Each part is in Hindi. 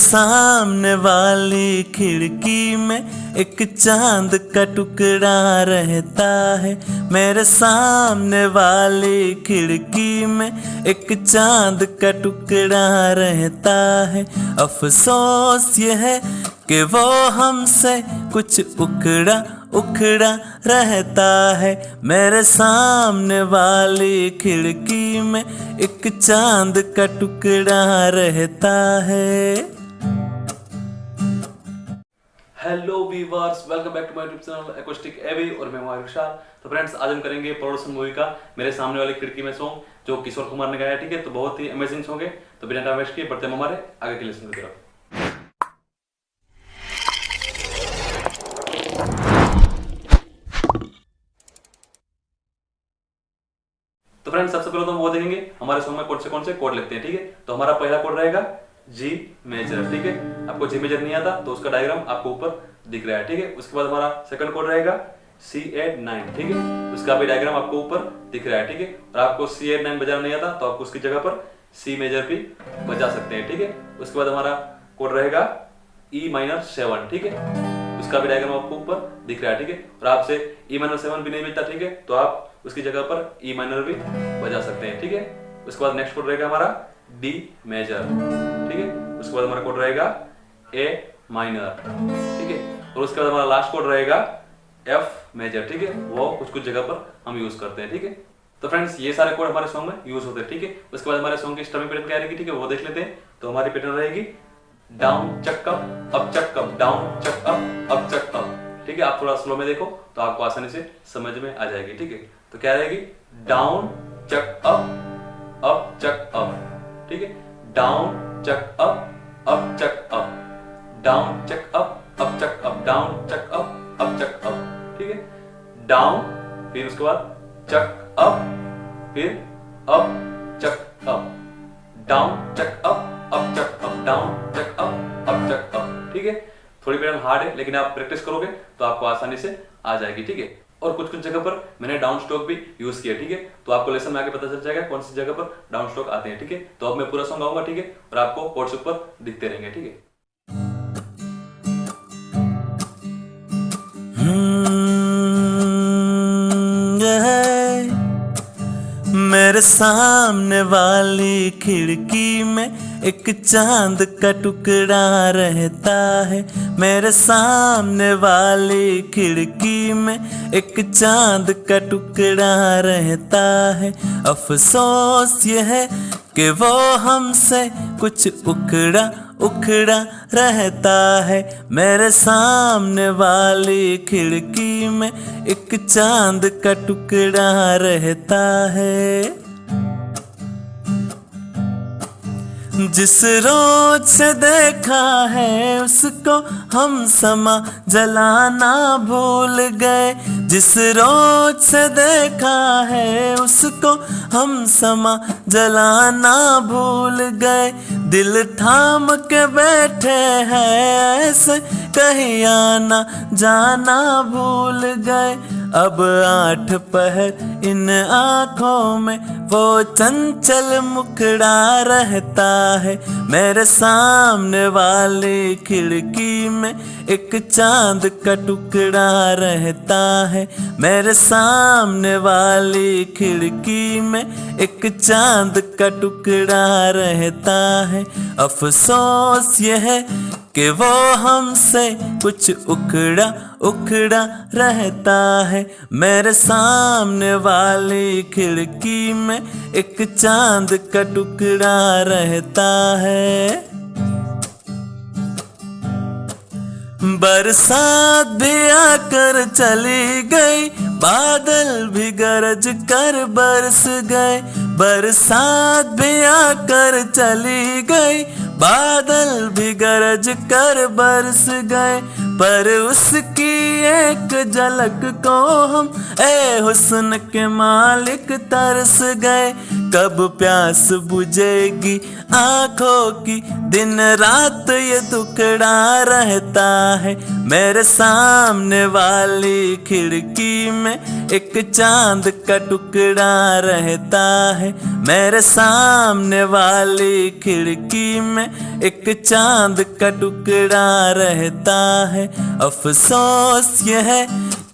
सामने वाली खिड़की में एक चांद का टुकड़ा रहता है। मेरे सामने वाली खिड़की में एक चांद का टुकड़ा रहता है। अफसोस ये है कि वो हमसे कुछ उखड़ा उखड़ा रहता है। मेरे सामने वाली खिड़की में एक चांद का टुकड़ा रहता है। Hello viewers, welcome back to my YouTube channel एक्वेस्टिक एवी और मैं हूं विशाल। तो फ्रेंड्स, आज हम करेंगे प्रोडक्शन मूवी का मेरे सामने वाली खिड़की में सॉन्ग, जो किशोर कुमार ने गाया है। ठीक है, तो बहुत ही अमेजिंग सॉन्ग है। तो बिना टाइम वेस्ट किए बढ़ते हैं हमारे आगे के लेसन की तरफ। तो फ्रेंड्स, सबसे पहले तो हम वो देखेंगे हमारे सॉन्ग में कौन से कोड लगते हैं। ठीक है, तो हमारा पहला कोड रहेगा जी मेजर। ठीक है, आपको जी मेजर नहीं आता तो उसका डायग्राम आपको ऊपर दिख रहा है। ठीक है, उसके बाद हमारा सेकंड कोड रहेगा C8-9। ठीक है, उसका भी डायग्राम आपको ऊपर दिख रहा है। ठीक है, और आपको C8-9 बजाना नहीं आता तो आप उसकी जगह पर C मेजर भी बजा सकते हैं। ठीक है, उसके बाद हमारा कोड रहेगा E-7। ठीक है, उसका भी डायग्राम आपको ऊपर दिख रहा है। ठीक है, और आपसे E-7 भी नहीं मिलता। ठीक है, तो आप उसकी जगह पर E माइनर भी बजा सकते हैं। ठीक है, उसके बाद नेक्स्ट कोड रहेगा हमारा D मेजर। ठीक है, उसके बाद हमारा कोड रहेगा A माइनर। ठीक है, और उसके बाद हमारा लास्ट कोड रहेगा F मेजर। ठीक है, वो कुछ जगह पर हम यूज करते हैं। ठीक है, तो फ्रेंड्स, ये सारे कोड हमारे सॉन्ग में यूज होते हैं। ठीक है, उसके बाद हमारे सॉन्ग की स्ट्रमिंग पैटर्न क्या रहेगी, ठीक है, वो देख लेते हैं। तो हमारी पैटर्न रहेगी डाउन चक अप, डाउन चक अप चक अप। ठीक है, आप थोड़ा स्लो में देखो तो आपको आसानी से समझ में आ जाएगी। ठीक है, तो क्या रहेगी डाउन चक अप चक अप। ठीक है, डाउन चक अप चक अप, डाउन चक अप चक अप, डाउन चक अप चक अप। ठीक है, डाउन, फिर उसके बाद चक अप, फिर अप चक अप, डाउन चक अप चक अप, डाउन चक अप चक अप। ठीक है, थोड़ी पैटर्न हार्ड है, लेकिन आप प्रैक्टिस करोगे तो आपको आसानी से आ जाएगी। ठीक है, और कुछ जगह पर मैंने डाउन स्ट्रोक भी यूज किया। ठीक है, तो आपको लेसन में आगे पता चल जाएगा कौन सी जगह पर डाउन स्ट्रोक आते हैं। ठीक है, तो अब मैं पूरा सॉन्ग गाऊंगा। ठीक है, और आपको कोड्स ऊपर दिखते रहेंगे। ठीक है, मेरे सामने वाली खिड़की में एक चांद का टुकड़ा रहता है। मेरे सामने वाली खिड़की में एक चांद का टुकड़ा रहता है। अफसोस ये है कि वो हमसे कुछ उखड़ा उखड़ा रहता है। मेरे सामने वाली खिड़की में एक चांद का टुकड़ा रहता है। जिस रोज से देखा है उसको हम समा जलाना भूल गए। जिस रोज से देखा है उसको हम समा जलाना भूल गए। दिल थाम के बैठे हैं ऐसे, कहीं आना जाना भूल गए। अब 8 पहर इन आँखों में वो चंचल मुखड़ा रहता है। मेरे सामने वाली खिड़की में एक चांद का टुकड़ा रहता है। मेरे सामने वाली खिड़की में एक चांद का टुकड़ा रहता है। अफसोस ये है कि वो हमसे कुछ उखड़ा उखड़ा रहता है। मेरे सामने वाली खिड़की में एक चांद का टुकड़ा रहता है। बरसात भी आकर चली गई, बादल भी गरज कर बरस गए। बरसात भी आकर चली गई, बादल भी गरज कर बरस गए। पर उसकी एक झलक को हम ए हुस्न के मालिक तरस गए। कब प्यास बुझेगी आंखों की, दिन रात ये दुखड़ा रहता है। मेरे सामने वाली खिड़की में एक चांद का टुकड़ा रहता है। मेरे सामने वाली खिड़की में एक चांद का टुकड़ा रहता है। अफसोस ये है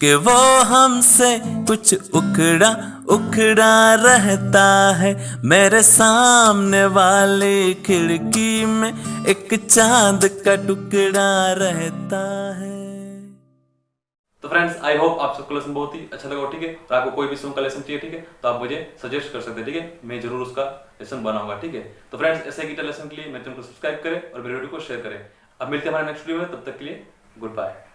कि वो हमसे कुछ उखड़ा उखड़ा रहता है। मेरे सामने वाली खिड़की में एक चांद का टुकड़ा रहता है। तो फ्रेंड्स, आई होप आप सबको लेसन बहुत ही अच्छा लगा, ठीक है। और आपको कोई भी सॉन्ग का लेसन चाहिए, ठीक है, तो आप मुझे सजेस्ट कर सकते हैं, ठीक है। मैं जरूर उसका लेसन बनाऊंगा, ठीक है। तो फ्रेंड्स, ऐसे गिटार लेसन के लिए मेरे चैनल को सब्सक्राइब करें और मेरे वीडियो को शेयर करें। अब मिलते हैं हमारे नेक्स्ट वीडियो में, तब तक के लिए गुड बाय।